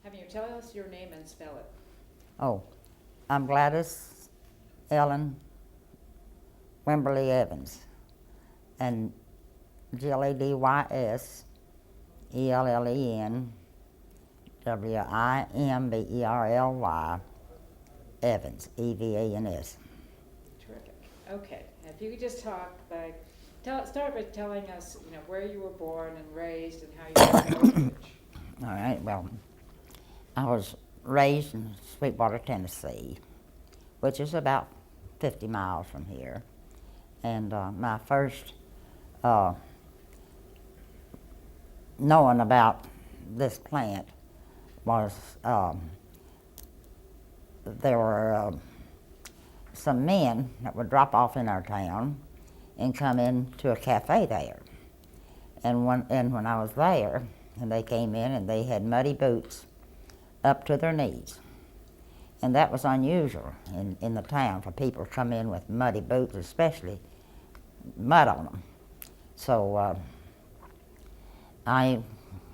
Have you tell us your name and spell it? Oh, I'm Gladys Ellen Wimberly Evans, and GladysEllenWimberly Evans, Evans. Terrific. Okay. If you could just start by telling us, where you were born and raised and how you got to Oak Ridge. All right, well, I was raised in Sweetwater, Tennessee, which is about 50 miles from here. And my first knowing about this plant was there were some men that would drop off in our town and come into a cafe there. And when I was there, and they came in and they had muddy boots up to their knees. And that was unusual in the town for people to come in with muddy boots, especially mud on them. So I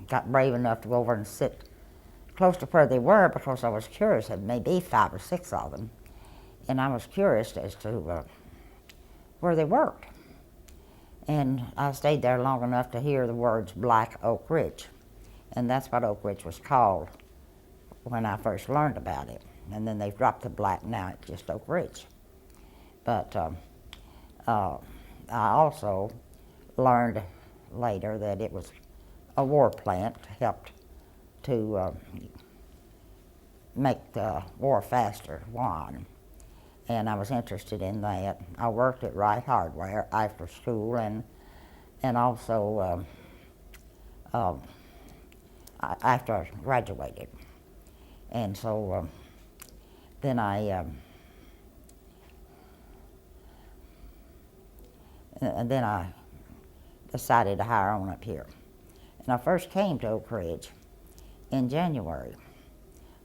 got brave enough to go over and sit close to where they were because I was curious. There may be 5 or 6 of them. And I was curious as to where they worked. And I stayed there long enough to hear the words Black Oak Ridge. And that's what Oak Ridge was called when I first learned about it. And then they've dropped the black, now it's just Oak Ridge. But I also learned later that it was a war plant, helped to make the war faster won. And I was interested in that. I worked at Wright Hardware after school and also after I graduated. And so then I decided to hire on up here. And I first came to Oak Ridge in January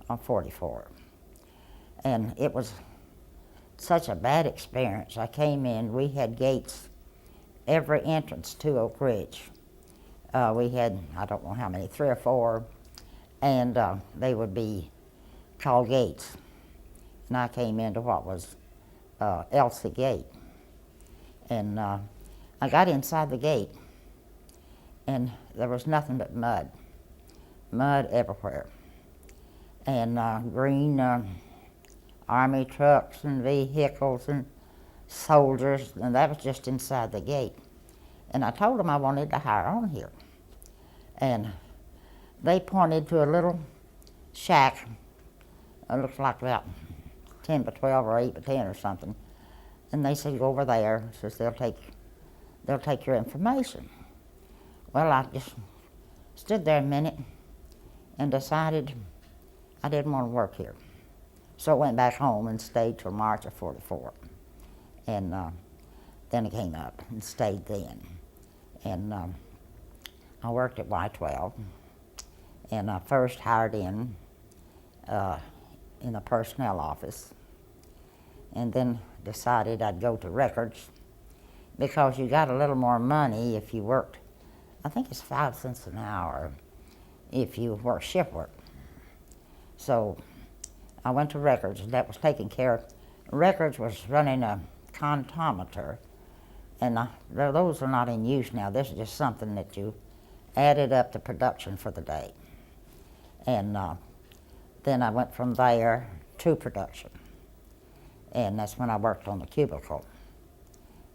of '44. And it was such a bad experience. I came in, we had gates every entrance to Oak Ridge. We had, I don't know how many, 3 or 4, and they would be called gates. And I came into what was Elsie Gate. And I got inside the gate, and there was nothing but mud everywhere. And green army trucks and vehicles and soldiers, and that was just inside the gate. And I told them I wanted to hire on here. And they pointed to a little shack. It looked like about 10 by 12 or 8 by 10 or something. And they said, go over there, says they'll take your information. Well, I just stood there a minute and decided I didn't want to work here. So I went back home and stayed till March of '44. And then I came up and stayed then. And I worked at Y12. And I first hired in the personnel office. And then decided I'd go to records because you got a little more money if you worked, I think it's 5 cents an hour if you work shift work. So I went to records, and that was taken care of. Records was running a contometer, and those are not in use now. This is just something that you added up the production for the day. And then I went from there to production, and that's when I worked on the cubicle.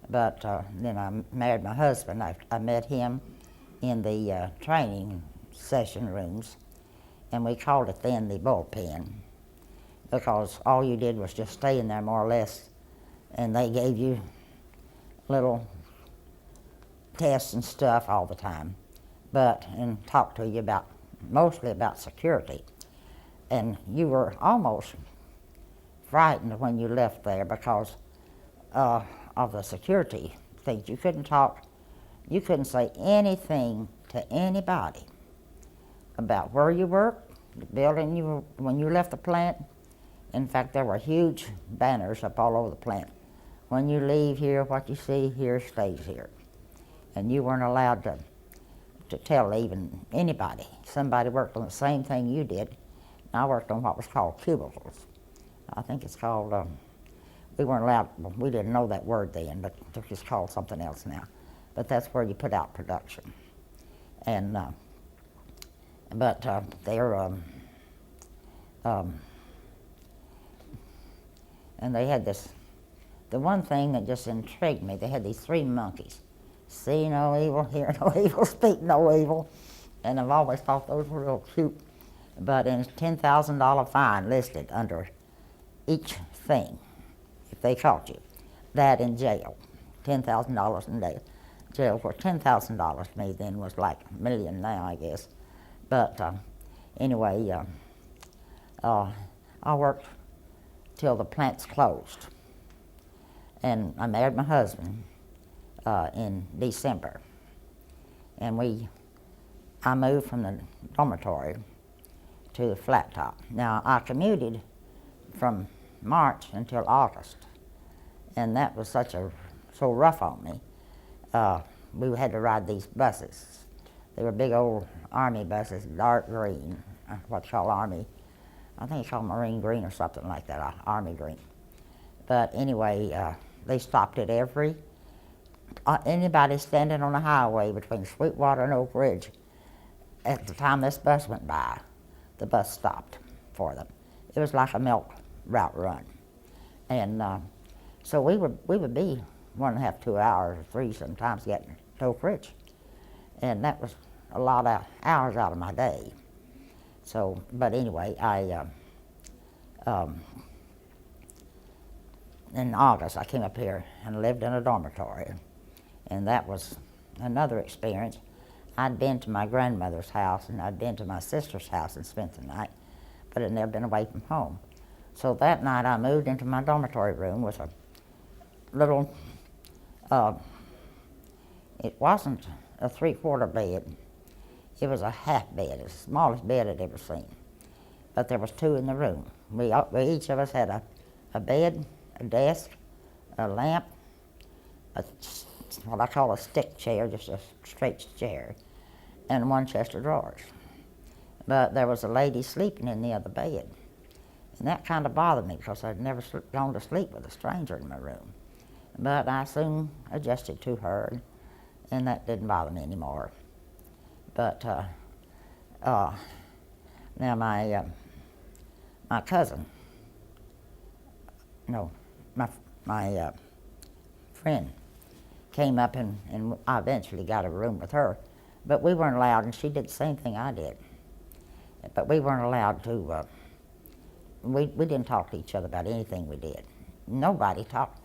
But then I married my husband. I met him in the training session rooms, and we called it then the bullpen, because all you did was just stay in there more or less, and they gave you little tests and stuff all the time, and talked to you mostly about security. And you were almost frightened when you left there because of the security things. You couldn't talk, you couldn't say anything to anybody about where you worked, the building when you left the plant. In fact, there were huge banners up all over the plant. When you leave here, what you see here stays here. And you weren't allowed to tell even anybody. Somebody worked on the same thing you did, I worked on what was called cubicles. I think it's called, we weren't allowed, well, we didn't know that word then, but it's called something else now. But that's where you put out production. And, they're, and they had this, the one thing that just intrigued me, they had these 3 monkeys. See no evil, hear no evil, speak no evil. And I've always thought those were real cute. But in $10,000 fine listed under each thing, if they caught you. That in jail, $10,000 in jail. For $10,000 to me then was like $1 million now, I guess. But anyway, I worked till the plants closed. And I married my husband in December. And I moved from the dormitory to the flat top. Now, I commuted from March until August, and that was so rough on me. We had to ride these buses. They were big old Army buses, dark green, what you call Army. I think it's called Marine green or something like that, Army green. But anyway, they stopped at anybody standing on the highway between Sweetwater and Oak Ridge. At the time this bus went by, the bus stopped for them. It was like a milk route run. And so we would be 1.5, 2 hours, or 3 sometimes getting to Oak Ridge. And that was a lot of hours out of my day. So, but anyway, in August I came up here and lived in a dormitory. And that was another experience. I'd been to my grandmother's house and I'd been to my sister's house and spent the night, but had never been away from home. So that night I moved into my dormitory room with a little, it wasn't a 3/4 bed, it was a half bed, the smallest bed I'd ever seen. But there was 2 in the room. We each of us had a bed, a desk, a lamp, what I call a stick chair, just a straight chair, and 1 chest of drawers. But there was a lady sleeping in the other bed. And that kind of bothered me because I'd never gone to sleep with a stranger in my room. But I soon adjusted to her, and that didn't bother me anymore. But now my cousin, no, my friend came up and I eventually got a room with her. But we weren't allowed, and she did the same thing I did. But we weren't allowed to, we didn't talk to each other about anything we did. Nobody talked,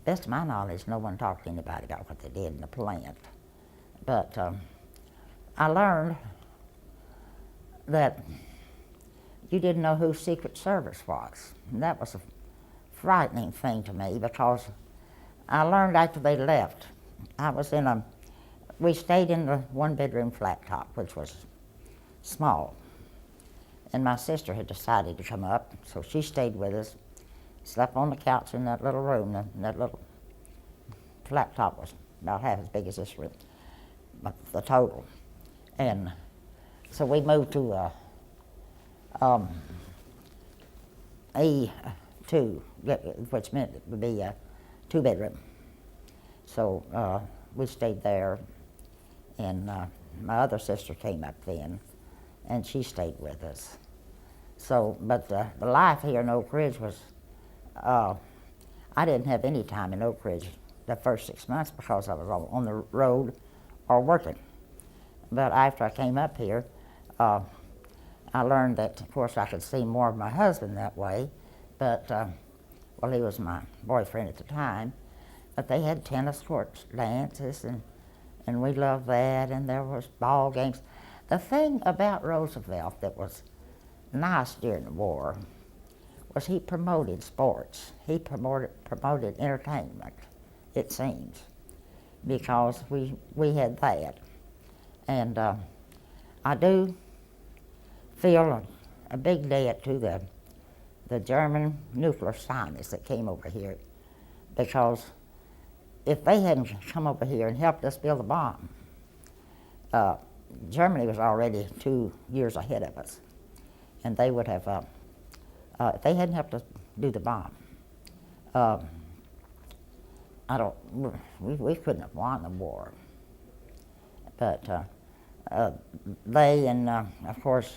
best of my knowledge, no one talked to anybody about what they did in the plant. But I learned that you didn't know who Secret Service was. And that was a frightening thing to me because I learned after they left. We stayed in the 1-bedroom flat top, which was small. And my sister had decided to come up, so she stayed with us, slept on the couch in that little room, and that little flat top was about half as big as this room, the total. And so we moved to A2, which meant it would be a 2-bedroom. So we stayed there, and my other sister came up then, and she stayed with us. So, but the life here in Oak Ridge was, I didn't have any time in Oak Ridge the first 6 months because I was on the road or working. But after I came up here, I learned that, of course, I could see more of my husband that way, but, well, he was my boyfriend at the time, but they had tennis courts, dances, and we loved that, and there was ball games. The thing about Roosevelt that was nice during the war was he promoted sports. He promoted entertainment, it seems, because we had that. And I do feel a big debt to the German nuclear scientists that came over here, because if they hadn't come over here and helped us build a bomb, Germany was already 2 years ahead of us. and they would have, if they hadn't helped us do the bomb, uh, I don't, we couldn't have won the war. But they, and of course,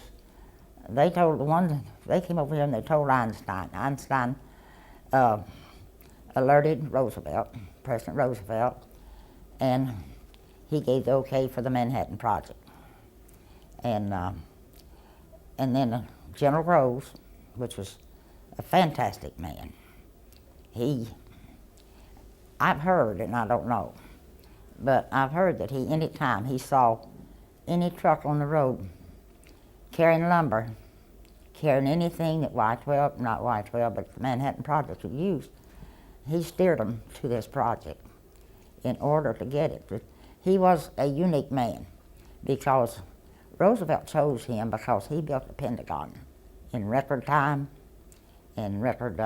they told the ones, they came over here and they told Einstein. Einstein alerted Roosevelt, President Roosevelt, and he gave the okay for the Manhattan Project. And then General Rose, which was a fantastic man, I've heard, and I don't know, but I've heard that any time he saw any truck on the road carrying lumber, carrying anything that Y-12, not Y-12, but the Manhattan Project had used, he steered them to this project in order to get it. But he was a unique man because Roosevelt chose him because he built the Pentagon in record time and record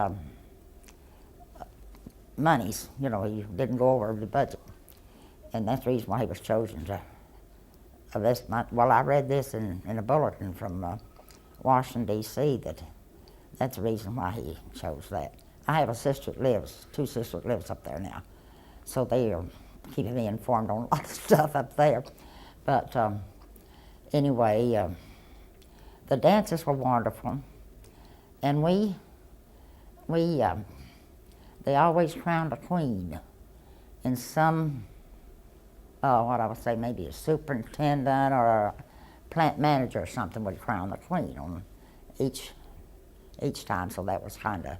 monies. You know, he didn't go over the budget. And that's the reason why he was chosen to invest money. Well, I read this in a bulletin from Washington, D.C., that's the reason why he chose that. I have a sister that lives, two sisters that lives up there now. So they are keeping me informed on a lot of stuff up there. But anyway, the dances were wonderful. And they always crowned a queen. And some, what I would say, maybe a superintendent or a plant manager or something would crown the queen on each time. So that was kind of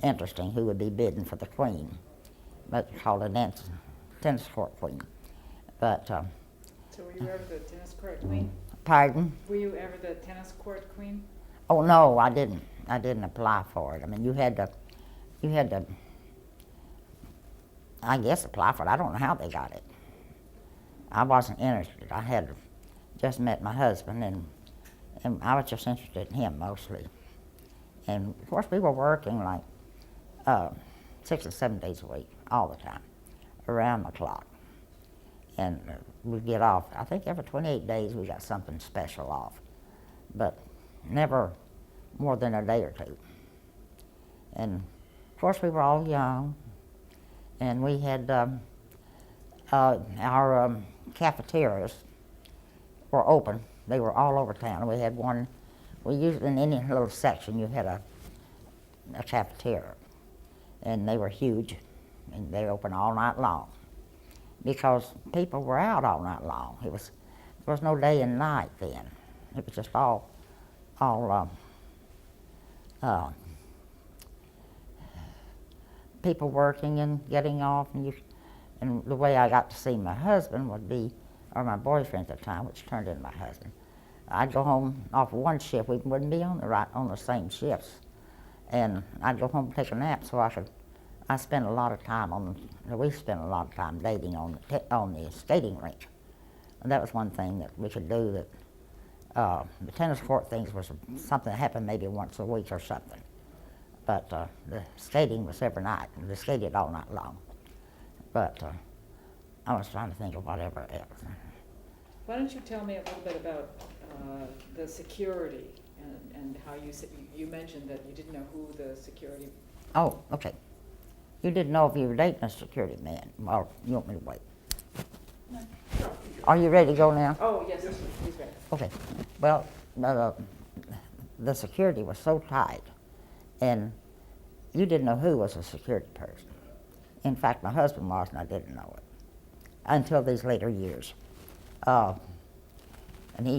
interesting who would be bidding for the queen. But called a tennis court queen. But So were you ever the tennis court queen? pardon? Were you ever the tennis court queen? Oh no, I didn't. I didn't apply for it. I mean, you had to, I guess, apply for it. I don't know how they got it. I wasn't interested. I had just met my husband, and I was just interested in him mostly. And of course, we were working like 6 or 7 days a week, all the time, around the clock. And we'd get off, I think every 28 days we got something special off, but never more than a day or two. And of course, we were all young, and we had our cafeterias were open. They were all over town. We had one, we used in any little section, you had a cafeteria. And they were huge, and they were open all night long because people were out all night long. There was no day and night then. It was just all people working and getting off, and the way I got to see my husband would be, or my boyfriend at the time, which turned into my husband. I'd go home off one shift. We wouldn't be on the same shifts. And I'd go home and take a nap so I spent a lot of time we spent a lot of time dating on the skating rink. And that was one thing that we could do that, the tennis court things was something that happened maybe once a week or something. But the skating was every night, and they skated all night long. But I was trying to think of whatever else. Why don't you tell me a little bit about the security and how you mentioned that you didn't know who the security. Oh, okay. You didn't know if you were dating a security man. Well, you want me to wait? No. Are you ready to go now? Oh, yes, he's ready. Okay. Well, the security was so tight, and you didn't know who was a security person. In fact, my husband was, and I didn't know it until these later years. And he,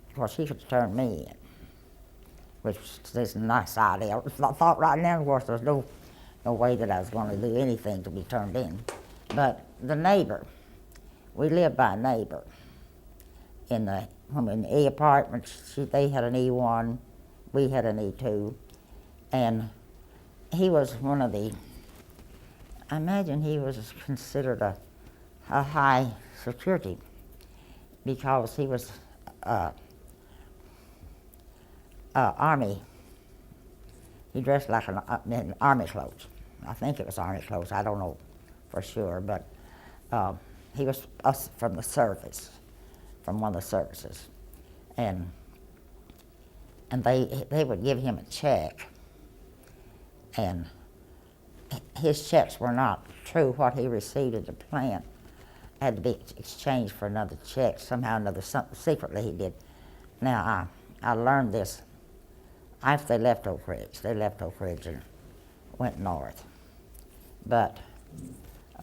of course, he could turn me in, which is a nice idea. I thought right now, of course, there's no way that I was going to do anything to be turned in. But the neighbor, we lived by a neighbor in the E apartments. They had an E1, we had an E2, and he was one of the, I imagine he was considered a high security because he was Army. He dressed like in Army clothes. I think it was Army clothes. I don't know for sure, but he was from the service, from one of the services. And and they would give him a check, and his checks were not true. What he received at the plant had to be exchanged for another check somehow or another. Secretly he did. Now I learned this after they left Oak Ridge. They left Oak Ridge and went north. But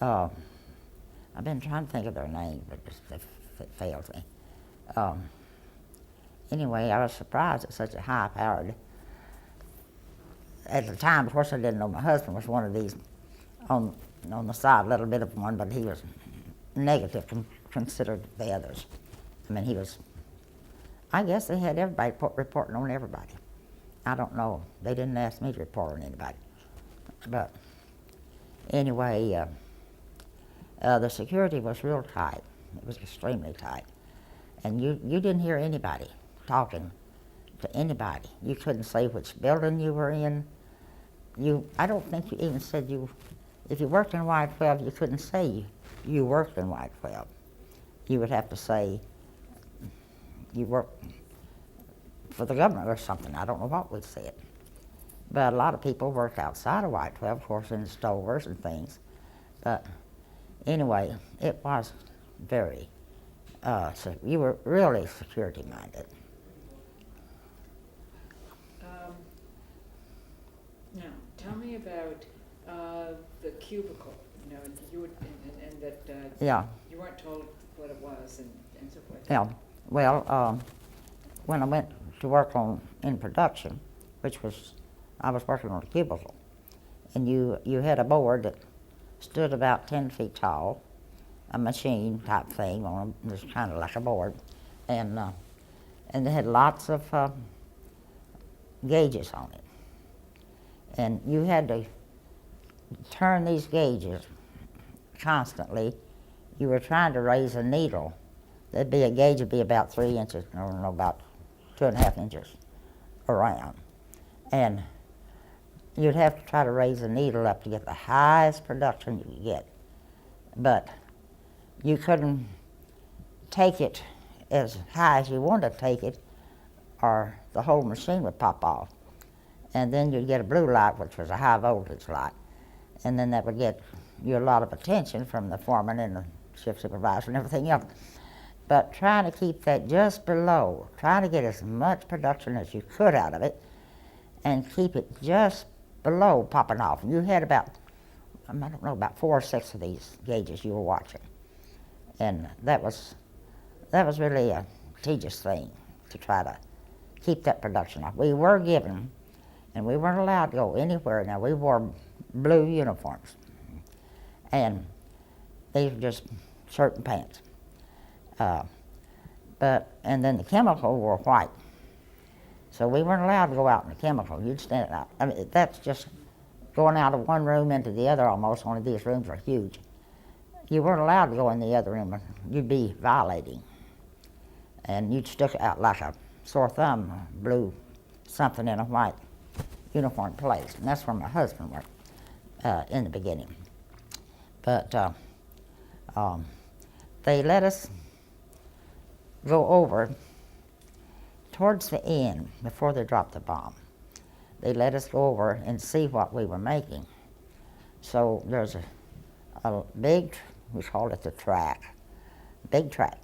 I've been trying to think of their name, but it fails me. Anyway, I was surprised at such a high-powered. At the time, of course, I didn't know my husband was one of these on the side, a little bit of one, but he was negative considered the others. I mean, he was. I guess they had everybody reporting on everybody. I don't know. They didn't ask me to report on anybody. But anyway, the security was real tight. It was extremely tight. And you didn't hear anybody talking to anybody. You couldn't say which building you were in. I don't think you even said if you worked in Y12, you couldn't say you worked in Y12. You would have to say you worked for the government or something. I don't know what we said. But a lot of people worked outside of Y12, of course, in stores and things. But anyway, it was very, so you were really security-minded. Now, tell me about the cubicle, you know, you would, and that Yeah. you weren't told what it was and so forth. Yeah. Well, when I went to work in production, I was working on a cubicle, and you had a board that stood about 10 feet tall, a machine type thing on it, just kind of like a board, and they had lots of gauges on it, and you had to turn these gauges constantly. You were trying to raise a needle. There'd be a gauge would be about 3 inches, or no, about 2.5 inches around, and you'd have to try to raise the needle up to get the highest production you could get. But you couldn't take it as high as you wanted to take it, or the whole machine would pop off. And then you'd get a blue light, which was a high voltage light. And then that would get you a lot of attention from the foreman and the shift supervisor and everything else. But trying to keep that just below, trying to get as much production as you could out of it, and keep it just below popping off. And you had about 4 or 6 of these gauges you were watching. And that was really a tedious thing to try to keep that production off. We were given, and we weren't allowed to go anywhere. Now, we wore blue uniforms, and these were just shirt and pants. And then the chemical were white. So we weren't allowed to go out in the chemical. You'd stand out. I mean, that's just going out of one room into the other almost. Only these rooms are huge. You weren't allowed to go in the other room. You'd be violating. And you'd stick out like a sore thumb, blue something in a white uniform place. And that's where my husband worked in the beginning. But they let us go over towards the end, before they dropped the bomb. They let us go over and see what we were making. So there's a big, we called it the track, big track.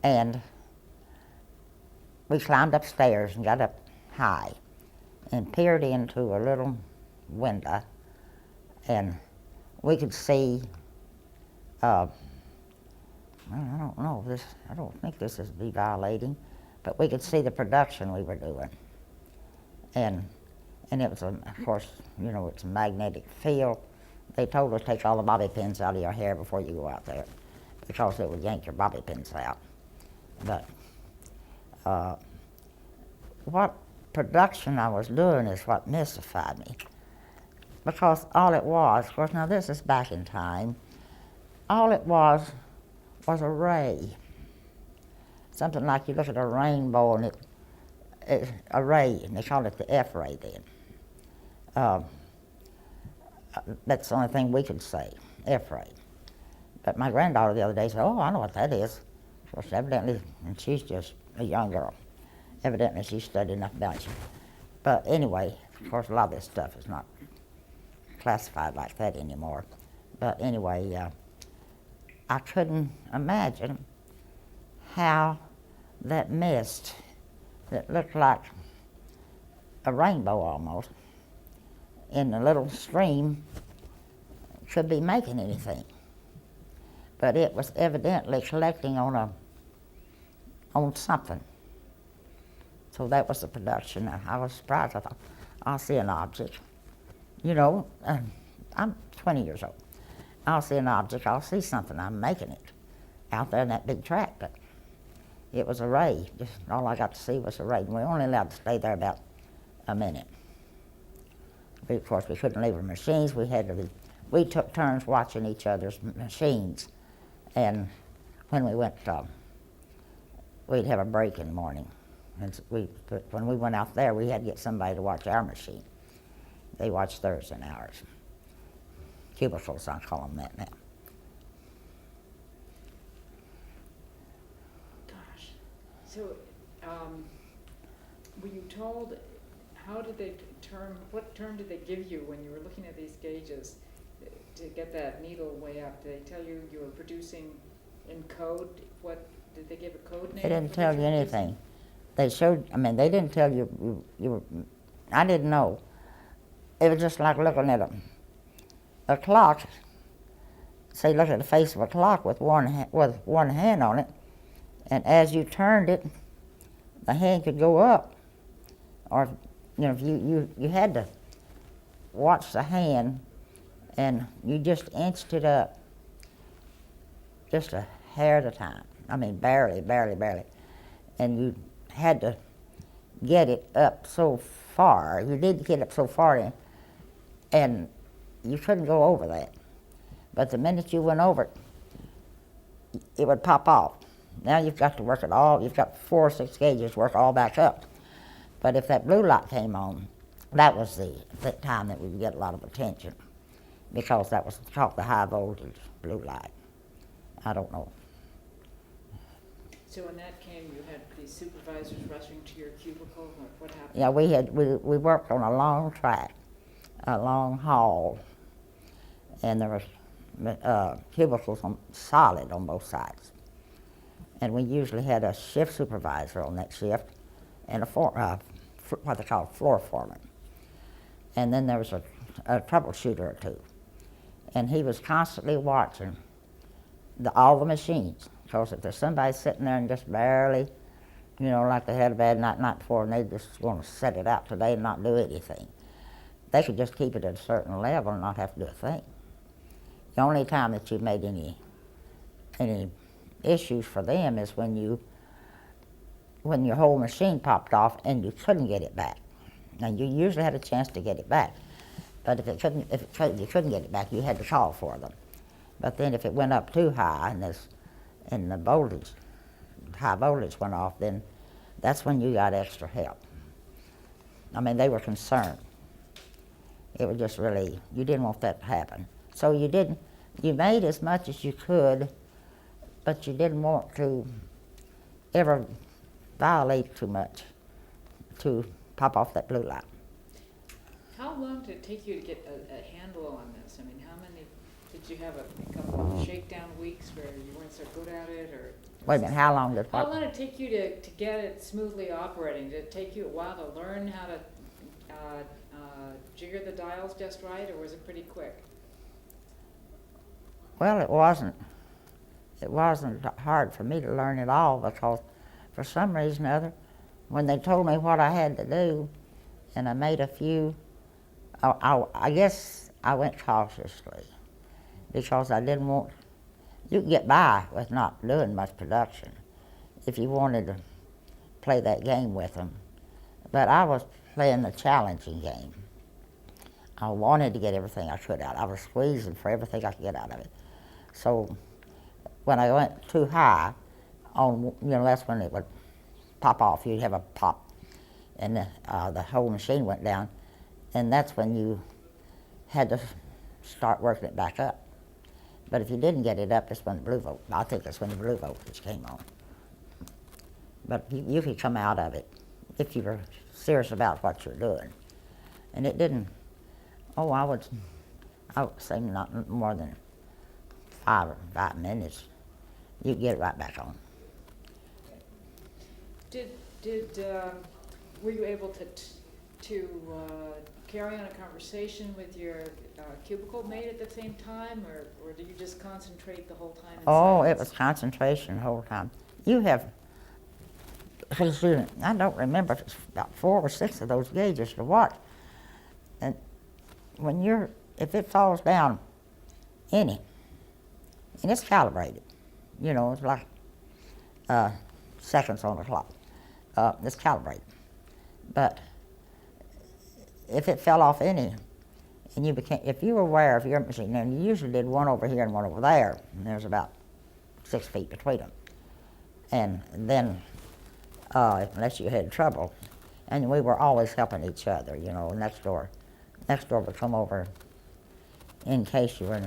And we climbed upstairs and got up high and peered into a little window, and we could see, I don't think this is be violating, but we could see the production we were doing. And it was, of course, you know, it's a magnetic field. They told us take all the bobby pins out of your hair before you go out there, because it would yank your bobby pins out. But what production I was doing is what mystified me. Because all it was, of course, now this is back in time, all it was a ray. Something like you look at a rainbow and it's a ray, and they called it the F-ray then. That's the only thing we could say, F-ray. But my granddaughter the other day said, "Oh, I know what that is." Of course, evidently, and she's just a young girl. Evidently, she studied enough about it. But anyway, of course, a lot of this stuff is not classified like that anymore. But anyway, I couldn't imagine how that mist that looked like a rainbow almost in the little stream could be making anything. But it was evidently collecting on something. So that was the production. I was surprised. I thought, I'll see an object. You know, I'm 20 years old. I'll see an object, I'll see something, I'm making it out there in that big track. But it was a ray. Just all I got to see was a ray. And we were only allowed to stay there about a minute. Of course, we couldn't leave our machines. We took turns watching each other's machines. And when we went, we'd have a break in the morning. But when we went out there, we had to get somebody to watch our machine. They watched theirs and ours. Cubicles, I call them that now. Gosh. So, were you told, how did they what term did they give you when you were looking at these gauges to get that needle way up? Did they tell you you were producing in code? What, did they give a code name? They didn't for tell what you were anything. They showed, they didn't tell you, you were, I didn't know. It was just like looking at a clock. Say, look at the face of a clock with one hand on it, and as you turned it, the hand could go up, or if you had to watch the hand, and you just inched it up, just a hair at a time. Barely, and you had to get it up so far. You did get up so far, and you couldn't go over that. But the minute you went over it, it would pop off. Now you've got to work it all. You've got 4 or 6 gauges work all back up. But if that blue light came on, that was the time that we would get a lot of attention, because that was called the high voltage blue light. I don't know. So when that came, you had these supervisors rushing to your cubicle? What happened? Yeah, we worked on a long track, a long hall, and there was cubicles solid on both sides. And we usually had a shift supervisor on that shift and what they call floor foreman. And then there was a troubleshooter or two. And he was constantly watching all the machines. Because if there's somebody sitting there and just barely, like they had a bad night before and they just want to set it out today and not do anything, they could just keep it at a certain level and not have to do a thing. The only time that you made any issues for them is when your whole machine popped off and you couldn't get it back. Now you usually had a chance to get it back, but if you couldn't get it back, you had to call for them. But then if it went up too high and the voltage, high voltage went off, then that's when you got extra help. They were concerned. It was just really, you didn't want that to happen. So you made as much as you could, but you didn't want to ever violate too much to pop off that blue light. How long did it take you to get a handle on this? How many, did you have a couple of shakedown weeks where you weren't so good at it, or? Wait a minute, how long did How long did it take you to get it smoothly operating? Did it take you a while to learn how to jigger the dials just right, or was it pretty quick? Well, it wasn't hard for me to learn it all, because for some reason or other, when they told me what I had to do, and I made a few, I guess I went cautiously, because I didn't want, you could get by with not doing much production if you wanted to play that game with them. But I was playing the challenging game. I wanted to get everything I could out. I was squeezing for everything I could get out of it. So when I went too high, that's when it would pop off. You'd have a pop, and the whole machine went down, and that's when you had to start working it back up. But if you didn't get it up, that's when the blue voltage came on. But you could come out of it if you were serious about what you're doing. And it didn't, I would say not more than 5 minutes. You'd get it right back on. Were you able to carry on a conversation with your cubicle mate at the same time, or did you just concentrate the whole time in silence? It was concentration the whole time. You have, I don't remember, if it's about 4 or 6 of those gauges to watch. And if it falls down any, and it's calibrated, it's like seconds on the clock. It's calibrated. But if it fell off any, and if you were aware of your machine, and you usually did one over here and one over there, and there's about 6 feet between them. And then, unless you had trouble, and we were always helping each other, next door would come over in case you were in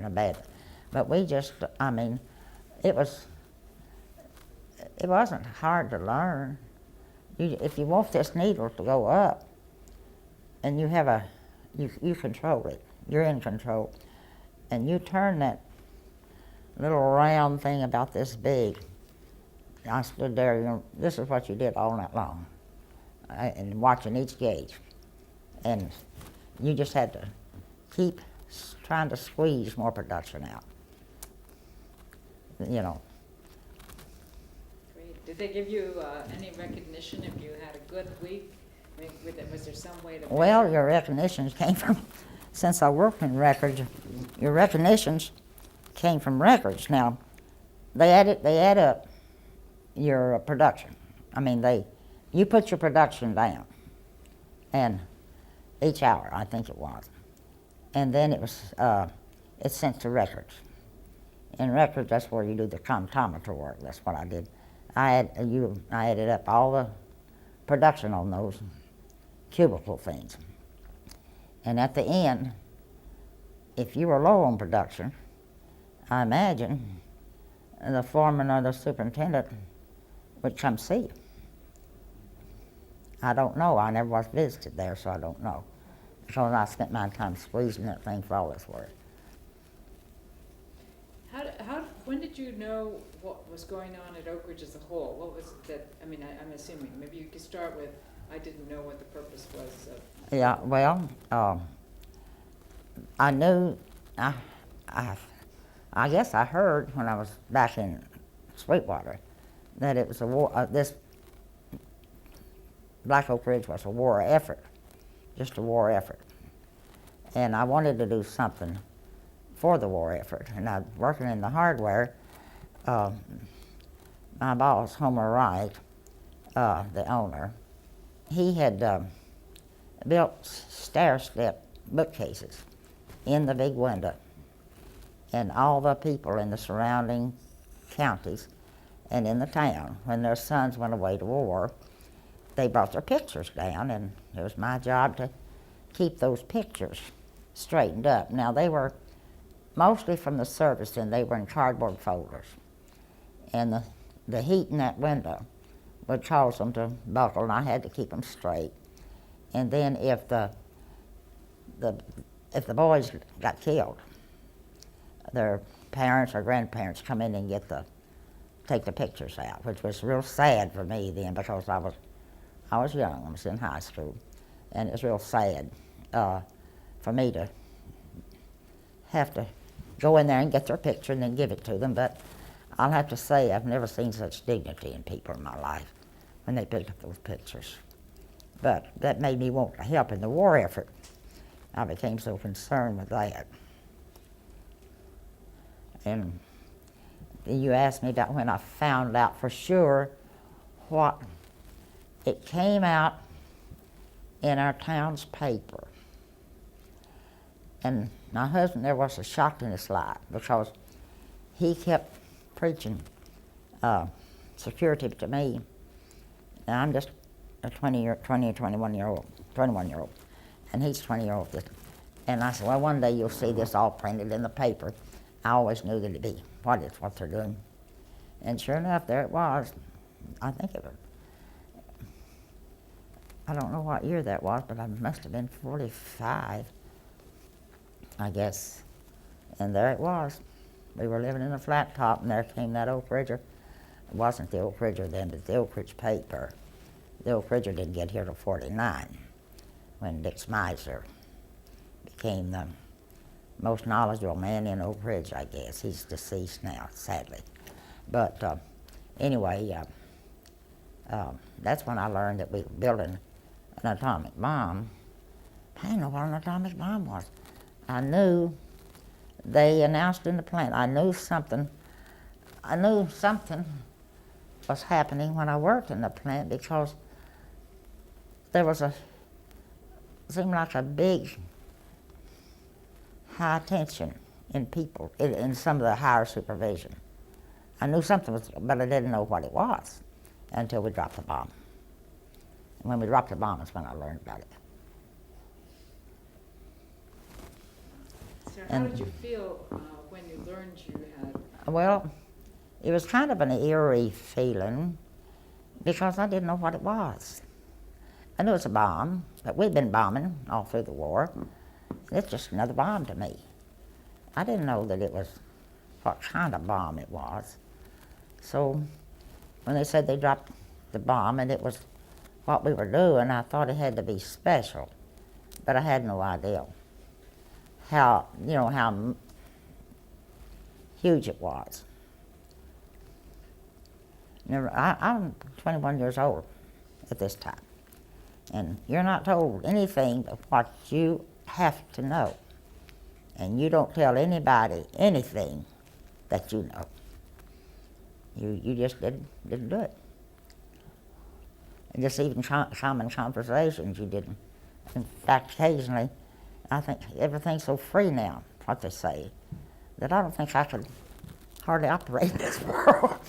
a bad. But we just, it wasn't hard to learn. If you want this needle to go up, and you control it, you're in control, and you turn that little round thing about this big. I stood there, this is what you did all night long, and watching each gauge. And you just had to keep trying to squeeze more production out. Great. Did they give you any recognition if you had a good week? Was there some way to Well, measure? your recognitions came from, since I worked in records, your recognitions came from records. Now, they add up your production. You put your production down, and each hour, I think it was. And then it's sent to records. In records, that's where you do the comptometer work. That's what I did. I added up all the production on those cubicle things. And at the end, if you were low on production, I imagine the foreman or the superintendent would come see you. I don't know. I never was visited there, so I don't know. Because I spent my time squeezing that thing for all it's worth. When did you know what was going on at Oak Ridge as a whole? What was that? I'm assuming. Maybe you could start with, I didn't know what the purpose was of. Yeah, well, I knew, I guess I heard when I was back in Sweetwater that it was a war, this Black Oak Ridge was a war effort, just a war effort. And I wanted to do something for the war effort. And I was working in the hardware. My boss, Homer Wright, the owner, he had built stair-step bookcases in the big window. And all the people in the surrounding counties and in the town, when their sons went away to war, they brought their pictures down, and it was my job to keep those pictures straightened up. Now, they were mostly from the service, and they were in cardboard folders. And the heat in that window would cause them to buckle, and I had to keep them straight. And then if the boys got killed, their parents or grandparents come in and take the pictures out, which was real sad for me then, because I was young. I was in high school, and it was real sad for me to have to go in there and get their picture and then give it to them. But I'll have to say, I've never seen such dignity in people in my life when they picked up those pictures. But that made me want to help in the war effort. I became so concerned with that. And you asked me about when I found out for sure what. It came out in our town's paper. And my husband, there was a shock in his life, because he kept preaching security to me. And I'm just a 21-year-old, and he's 20-year-old. And I said, well, one day you'll see this all printed in the paper. I always knew that it'd be what they're doing. And sure enough, there it was. I think it was I don't know what year that was, but I must have been 45, I guess. And there it was. We were living in a flat top, and there came that Oak Ridger. It wasn't the Oak Ridger then, but the Oak Ridge paper. The Oak Ridger didn't get here till 49, when Dick Smizer became the most knowledgeable man in Oak Ridge, I guess. He's deceased now, sadly. But anyway, that's when I learned that we were building an atomic bomb. I didn't know what an atomic bomb was. I knew they announced in the plant. I knew something was happening when I worked in the plant, because there was seemed like a big high tension in people, in some of the higher supervision. I knew something was, but I didn't know what it was until we dropped the bomb. And when we dropped the bomb is when I learned about it. So how did you feel when you learned you had? Well, it was kind of an eerie feeling, because I didn't know what it was. I knew it was a bomb, but we'd been bombing all through the war. It's just another bomb to me. I didn't know that it was what kind of bomb it was. So when they said they dropped the bomb and it was what we were doing, I thought it had to be special, but I had no idea how huge it was. I'm 21 years old at this time, and you're not told anything but what you have to know, and you don't tell anybody anything that you know. You just didn't do it. And just even common conversations you didn't. In fact, occasionally, I think everything's so free now, what they say, that I don't think I could hardly operate in this world.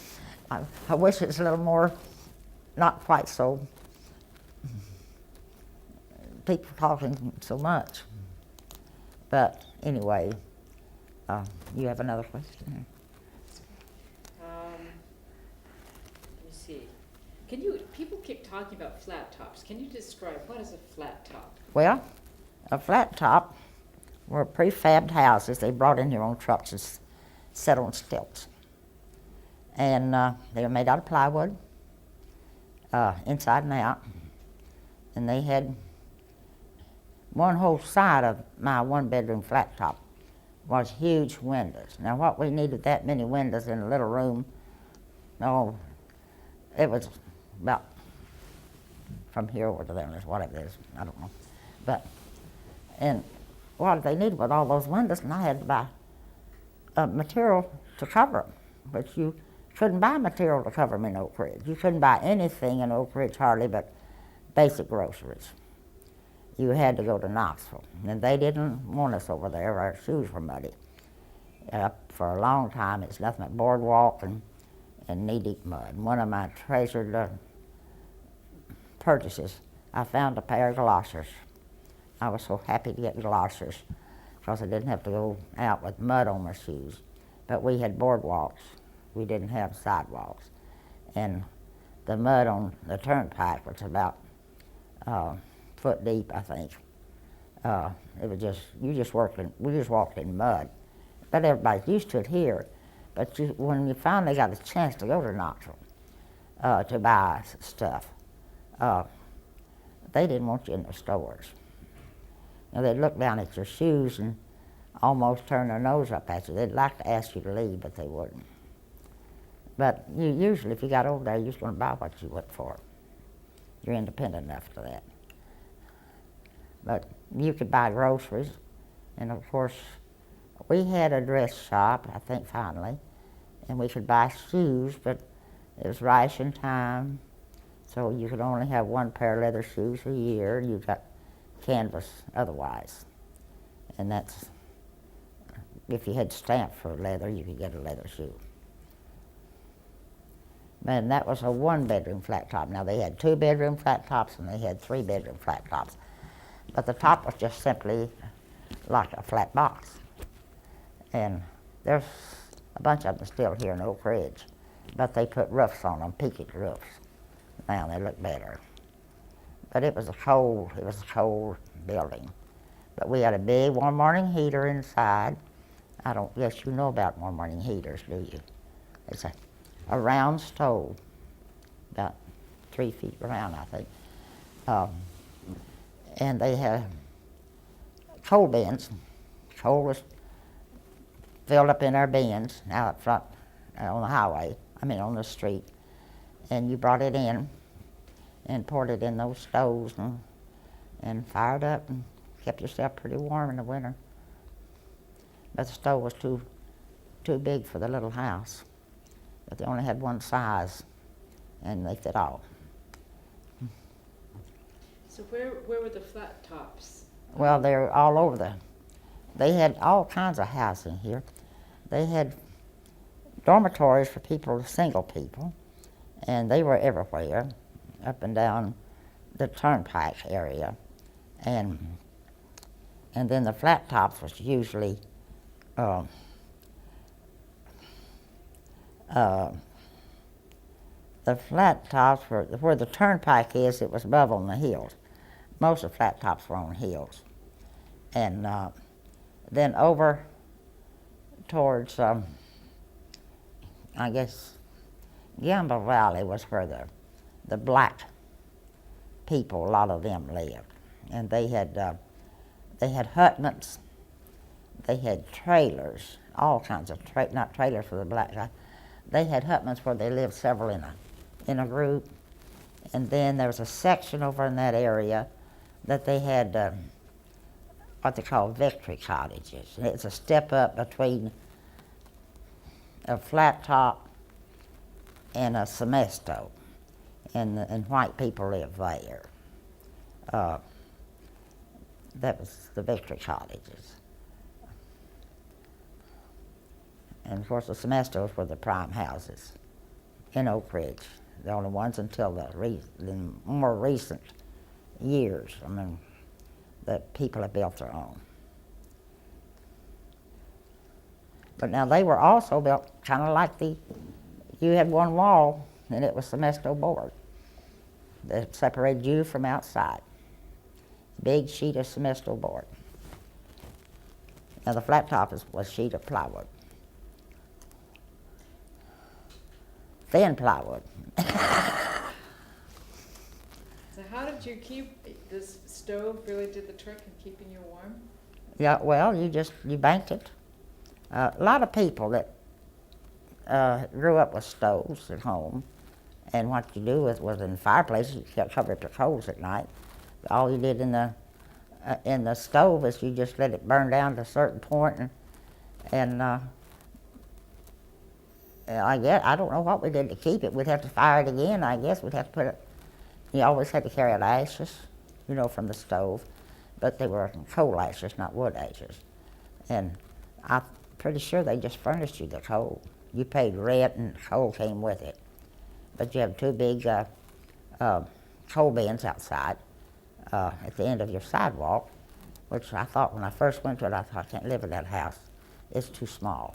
I wish it was a little more, not quite so, people talking so much. But anyway, you have another question? Let me see. People keep talking about flat tops. Can you describe what is a flat top? Well, a flat top were prefabbed houses they brought in here on trucks and set on stilts. And they were made out of plywood, inside and out. And they had one whole side of my one-bedroom flat top was huge windows. Now, what we needed that many windows in a little room, no, it was about from here over to there, whatever it is, I don't know. But, and what they needed with all those windows, and I had to buy material to cover them, but you couldn't buy material to cover them in Oak Ridge. You couldn't buy anything in Oak Ridge hardly but basic groceries. You had to go to Knoxville, and they didn't want us over there. Our shoes were muddy. For a long time, it's nothing but boardwalk and knee-deep mud. One of my treasured purchases, I found a pair of galoshes. I was so happy to get galoshes because I didn't have to go out with mud on my shoes. But we had boardwalks. We didn't have sidewalks. And the mud on the turnpike was about foot deep, I think. It was just, we just walked in mud. But everybody's used to it here. But when you finally got a chance to go to Knoxville to buy stuff, they didn't want you in the stores. You know, they'd look down at your shoes and almost turn their nose up at you. They'd like to ask you to leave, but they wouldn't. But you usually, if you got over there, you're just going to buy what you went for. You're independent enough for that. But you could buy groceries, and of course, we had a dress shop, I think finally, and we could buy shoes, but it was ration time, so you could only have one pair of leather shoes a year. You got canvas otherwise, and that's, if you had stamped for leather, you could get a leather shoe. And that was a one-bedroom flat top. Now, they had two-bedroom flat tops, and they had three-bedroom flat tops. But the top was just simply like a flat box. And there's a bunch of them still here in Oak Ridge, but they put roofs on them, peaked roofs. Now they look better. but it was a cold building. But we had a big warm morning heater inside. I don't guess you know about warm morning heaters, do you? It's a round stove, about 3 feet around, I think. And they had coal bins. Coal was filled up in our bins out up front on the highway, on the street. And you brought it in and poured it in those stoves and fired up and kept yourself pretty warm in the winter. But the stove was too big for the little house. But they only had one size, and they fit all. So where were the flat tops? Well, they're all over they had all kinds of housing here. They had dormitories for people, single people, and they were everywhere, up and down the turnpike area. And then the flat tops was usually the flat tops were where the turnpike is. It was above on the hills. Most of the flat tops were on hills. And then over towards, I guess, Gamble Valley was where the black people, a lot of them lived. And they had hutments, they had trailers, all kinds of, not trailers for the black guy. They had hutments where they lived several in a group. And then there was a section over in that area that they had what they call victory cottages. And it's a step up between a flat top and a cemesto, and white people lived there. That was the victory cottages. And of course the cemestos were the prime houses in Oak Ridge, the only ones until the more recent years. That people have built their own. But now they were also built kind of like you had one wall and it was cemesto board that separated you from outside. Big sheet of cemesto board. Now the flat top was a sheet of plywood. Thin plywood. So how did you keep, this stove really did the trick in keeping you warm? Yeah, well, you banked it. A lot of people that grew up with stoves at home, and what you do was in fireplaces, you kept covered up the coals at night. All you did in the stove is you just let it burn down to a certain point, and I don't know what we did to keep it. We'd have to fire it again. I guess we'd have to put it. You always had to carry out ashes, from the stove, but they were coal ashes, not wood ashes. And I'm pretty sure they just furnished you the coal. You paid rent, and coal came with it. But you have two big coal bins outside at the end of your sidewalk, which I thought when I first went to it, I thought, I can't live in that house. It's too small.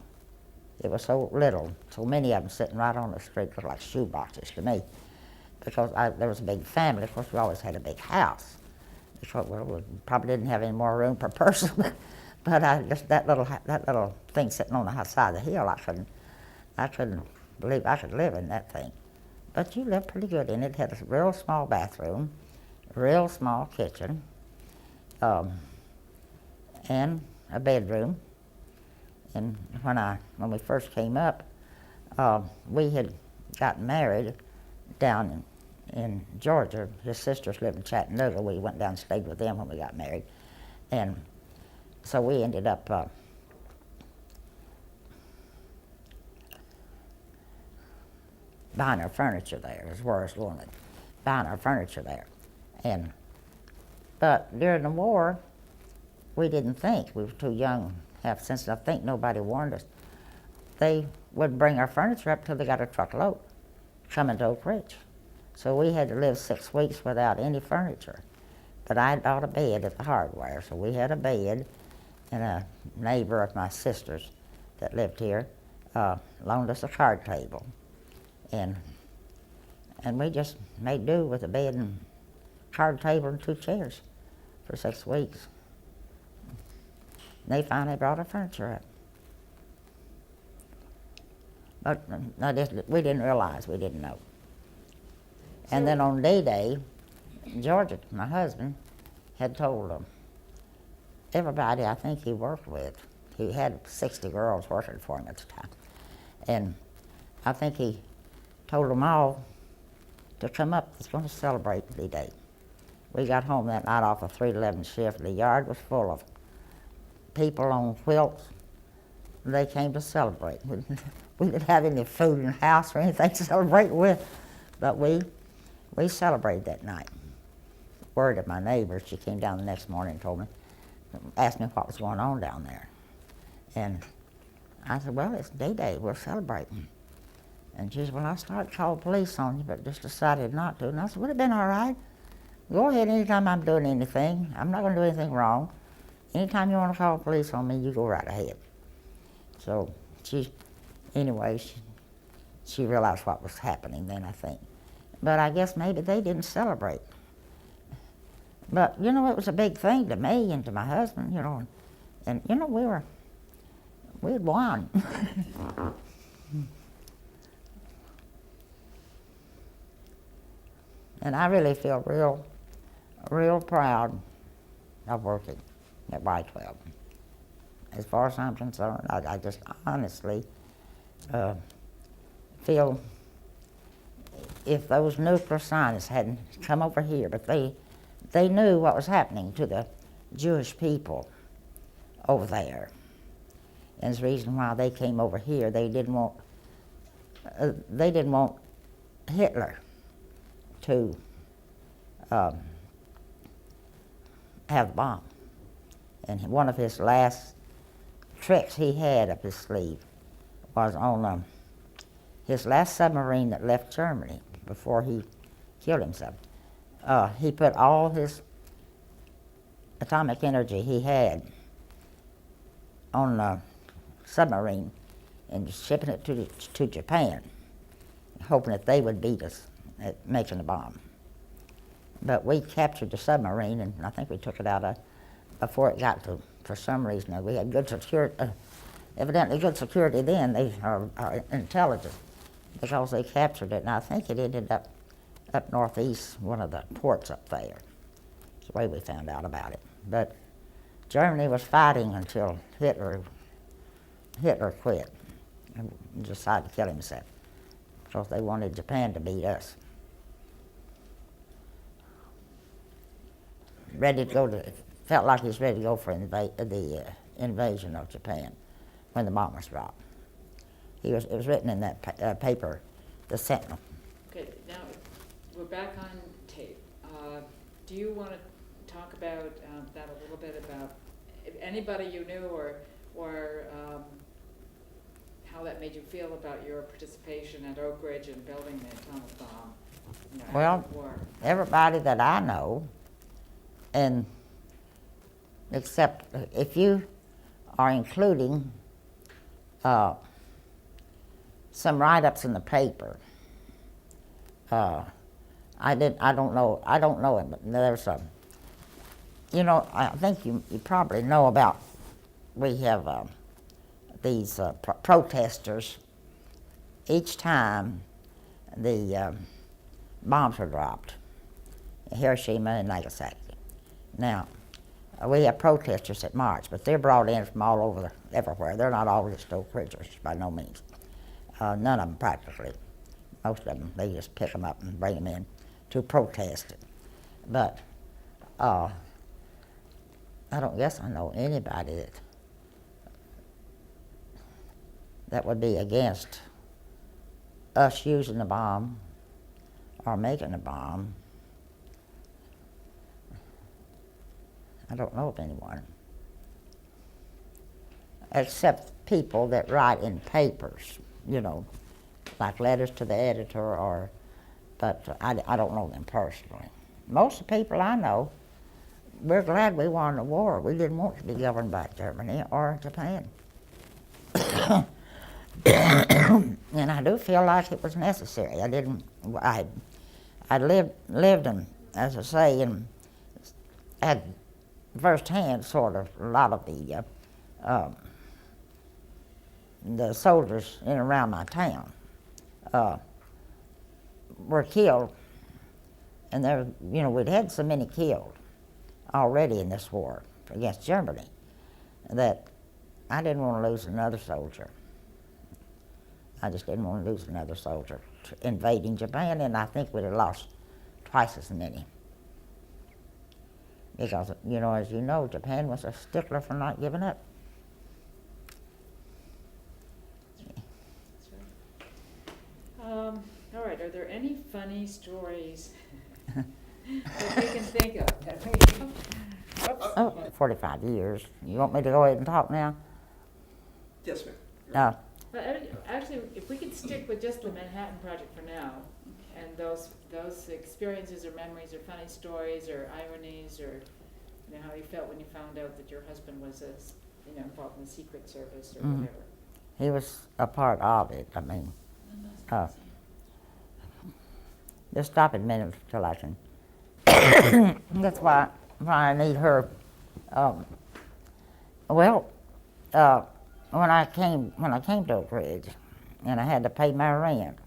It was so little, so many of them sitting right on the street looked like shoe boxes to me. Because there was a big family. Of course, we always had a big house. Because, well, we probably didn't have any more room per person, but just that little thing sitting on the side of the hill, I couldn't believe I could live in that thing. But you lived pretty good in it. It had a real small bathroom, real small kitchen, and a bedroom. And when we first came up, we had gotten married down in Georgia. His sisters lived in Chattanooga. We went down and stayed with them when we got married. And so we ended up buying our furniture there, as well as wanted, buying our furniture there. But during the war, we didn't think. We were too young to have sense. I think nobody warned us. They would bring our furniture up till they got a truckload coming to Oak Ridge. So we had to live 6 weeks without any furniture. But I bought a bed at the hardware, so we had a bed, and a neighbor of my sister's that lived here loaned us a card table. And we just made do with a bed and card table and 2 chairs for 6 weeks. They finally brought our furniture up. But we didn't realize, we didn't know. And then on D-Day, Georgia, my husband, had told everybody I think he worked with. He had 60 girls working for him at the time. And I think he told them all to come up. He's going to celebrate D-Day. We got home that night off a 3 to 11 shift. The yard was full of people on quilts. They came to celebrate. We didn't have any food in the house or anything to celebrate with, but we celebrated that night. Word of my neighbor, she came down the next morning and told me, asked me what was going on down there. And I said, well, it's D-Day, we're celebrating. And she said, well, I started to call the police on you, but just decided not to. And I said, would have been all right. Go ahead anytime I'm doing anything. I'm not going to do anything wrong. Anytime you want to call the police on me, you go right ahead. So she realized what was happening then, I think. But I guess maybe they didn't celebrate. But, you know, it was a big thing to me and to my husband, you know. And you know, we had won. And I really feel real proud of working at Y12. As far as I'm concerned, I just honestly feel if those nuclear scientists hadn't come over here, but they knew what was happening to the Jewish people over there. And the reason why they came over here, they didn't want Hitler to have the bomb. And one of his last tricks he had up his sleeve was on his last submarine that left Germany before he killed himself. He put all his atomic energy he had on a submarine and shipping it to Japan, hoping that they would beat us at making the bomb. But we captured the submarine, and I think we took it out before it got to, for some reason, we had good security, evidently good security then, they are intelligent, because they captured it, and I think it ended up northeast, one of the ports up there. That's the way we found out about it. But Germany was fighting until Hitler quit and decided to kill himself, because they wanted Japan to beat us. Felt like he was ready to go for the invasion of Japan when the bomb was dropped. It was written in that paper, The Sentinel. Okay, now we're back on tape. Do you want to talk about that a little bit, about if anybody you knew or how that made you feel about your participation at Oak Ridge in building the atomic bomb? You know, Well, after the war? everybody that I know, and except if you are including some write-ups in the paper, I don't know him, but there's you know, I think you probably know about, we have these protesters each time the bombs are dropped, Hiroshima and Nagasaki. Now, we have protesters that march, but they're brought in from all over, everywhere. They're not all just Oak Ridgers, by no means. None of them practically. Most of them, they just pick them up and bring them in to protest it. But I don't guess I know anybody that would be against us using the bomb or making a bomb. I don't know of anyone, except people that write in papers, you know, like letters to the editor, but I don't know them personally. Most of the people I know, we're glad we won the war. We didn't want to be governed by Germany or Japan. And I do feel like it was necessary. I lived as I say, and had firsthand sort of a lot of the soldiers in and around my town were killed, and there, we'd had so many killed already in this war against Germany that I didn't want to lose another soldier. I just didn't want to lose another soldier invading Japan, and I think we'd have lost twice as many. Because, as you know, Japan was a stickler for not giving up. That's right. All right, are there any funny stories that we can think of? Oh, 45 years. You want me to go ahead and talk now? Yes, ma'am. Actually, if we could stick with just the Manhattan Project for now, and those experiences or memories or funny stories or ironies or how you felt when you found out that your husband was involved in the Secret Service or whatever. He was a part of it. I mean, just stop a minute till I can. That's why I need her. When I came to Oak Ridge, and I had to pay my rent,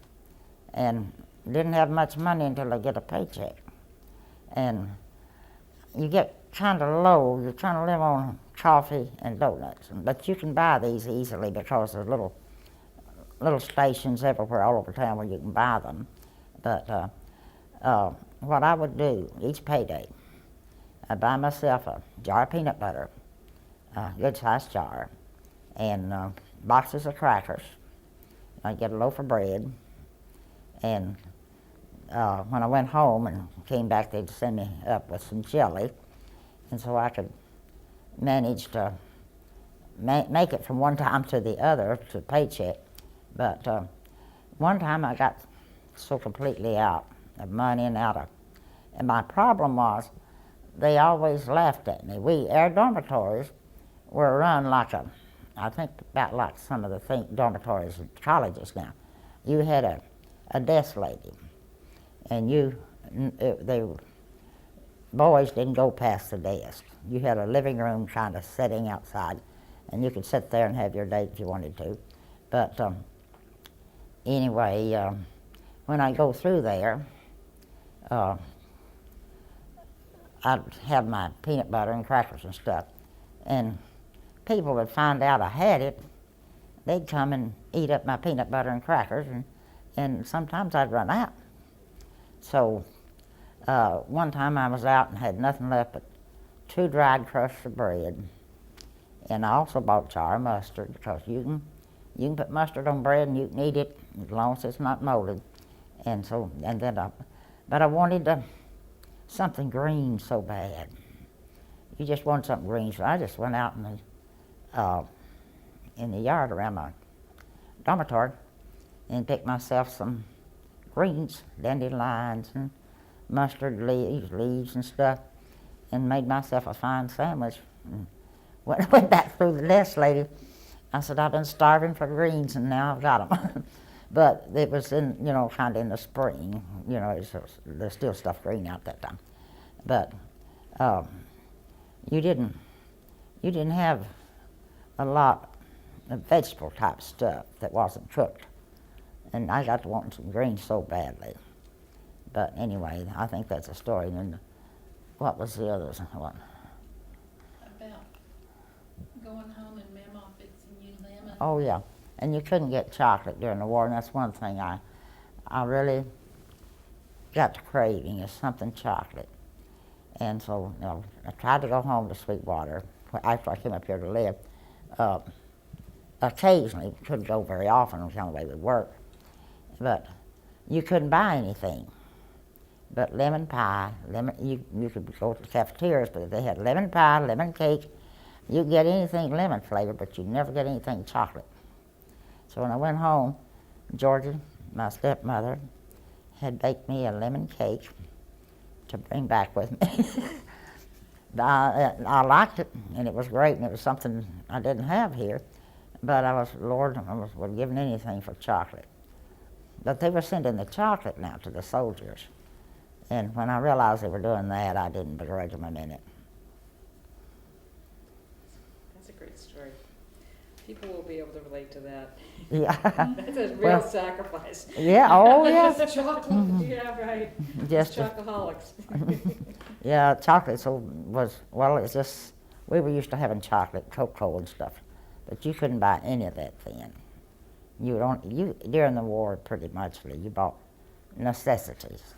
and didn't have much money until I get a paycheck, and you get kind of low. You're trying to live on coffee and donuts, but you can buy these easily because there's little stations everywhere all over town where you can buy them. But what I would do each payday, I'd buy myself a jar of peanut butter, a good-sized jar, and boxes of crackers. I'd get a loaf of bread, and when I went home and came back, they'd send me up with some jelly, and so I could manage to make it from one time to the other to paycheck. But one time I got so completely out of money and and my problem was they always laughed at me. Our dormitories were run like I think about like some of the dormitories in colleges now. You had a desk lady, and boys didn't go past the desk. You had a living room kind of setting outside, and you could sit there and have your date if you wanted to. But anyway, when I go through there, I'd have my peanut butter and crackers and stuff, and people would find out I had it. They'd come and eat up my peanut butter and crackers, and sometimes I'd run out. So one time I was out and had nothing left but 2 dried crusts of bread, and I also bought a jar of mustard, because you can put mustard on bread and you can eat it as long as it's not molded. But I wanted something green so bad. You just wanted something green, so I just went out in the yard around my dormitory and picked myself some greens, dandelions and mustard leaves and stuff, and made myself a fine sandwich. And when I went back through the desk lady, I said, I've been starving for greens and now I've got them. But it was kind of in the spring, there's still stuff green out that time. But you didn't have a lot of vegetable type stuff that wasn't cooked. And I got to wanting some greens so badly. But anyway, I think that's a story. And then what was the other one? About going home and Mama fixing you lemon. Oh, yeah. And you couldn't get chocolate during the war, and that's one thing I really got to craving, is something chocolate. And so, I tried to go home to Sweetwater after I came up here to live. Occasionally, couldn't go very often, the only way we worked. But you couldn't buy anything but lemon pie. You could go to the cafeterias, but they had lemon pie, lemon cake. You could get anything lemon flavored, but you'd never get anything chocolate. So when I went home, Georgie, my stepmother, had baked me a lemon cake to bring back with me. I liked it, and it was great, and it was something I didn't have here. But I was giving anything for chocolate. But they were sending the chocolate now to the soldiers. And when I realized they were doing that, I didn't begrudge them a minute. That's a great story. People will be able to relate to that. Yeah. That's a real Well, sacrifice. Yeah, oh, yeah. Just chocolate, yeah, right. Just Just chocoholics. Yeah, chocolate well, it's just, we were used to having chocolate, cocoa and stuff, but you couldn't buy any of that then. During the war, pretty much, you bought necessities.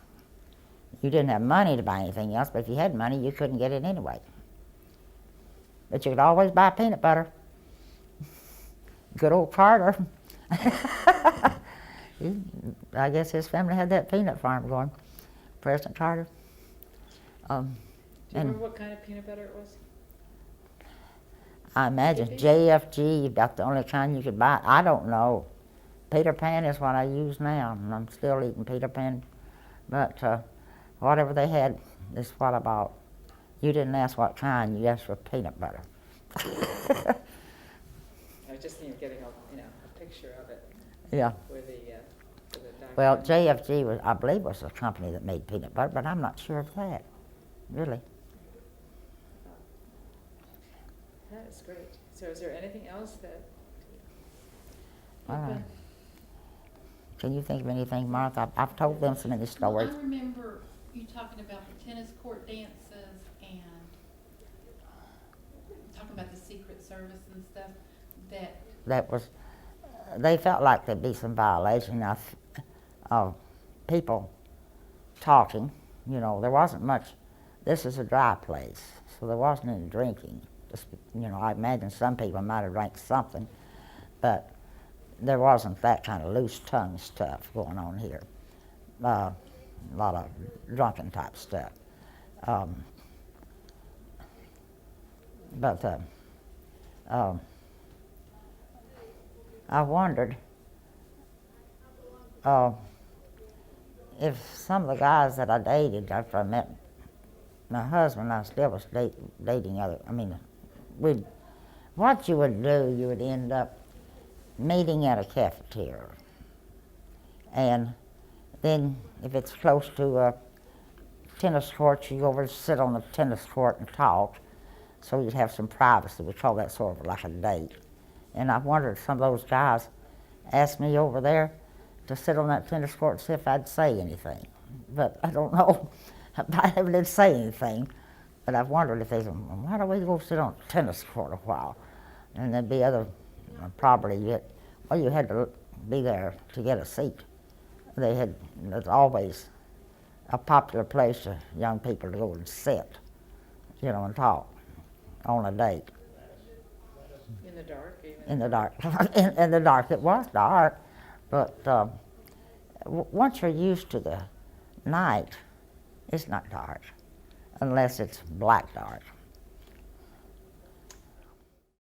You didn't have money to buy anything else, but if you had money, you couldn't get it anyway. But you could always buy peanut butter. Good old Carter. I guess his family had that peanut farm going, President Carter. Do you And remember what kind of peanut butter it was? I imagine Skippy? JFG, about the only kind you could buy. I don't know. Peter Pan is what I use now, and I'm still eating Peter Pan. But whatever they had is what I bought. You didn't ask what kind, you asked for peanut butter. I was just thinking of getting a picture of it Yeah. for the Well, document. JFG, I believe, was a company that made peanut butter, but I'm not sure of that, really. That is great. So is there anything else that? Uh, Can you think of anything, Martha? I've told them so many Well, stories. I remember you talking about the tennis court dances and talking about the Secret Service and stuff, They felt like there'd be some violation of people talking. There wasn't much. This is a dry place, so there wasn't any drinking. Just, I imagine some people might have drank something, but there wasn't that kind of loose tongue stuff going on here. A lot of drunken type stuff. But I wondered if some of the guys that I dated after I met my husband, I still was dating other. What you would do, you would end up meeting at a cafeteria, and then if it's close to a tennis court, you go over and sit on the tennis court and talk, so you'd have some privacy. We call that sort of like a date. And I wondered if some of those guys asked me over there to sit on that tennis court and see if I'd say anything. But I don't know. I never did say anything. But I've wondered if they said, well, why don't we go sit on the tennis court a while? And there'd be other property. You had to be there to get a seat. There's always a popular place for young people to go and sit, and talk on a date. In the dark, even? In the dark. In the dark. It was dark, but once you're used to the night, it's not dark, unless it's black dark.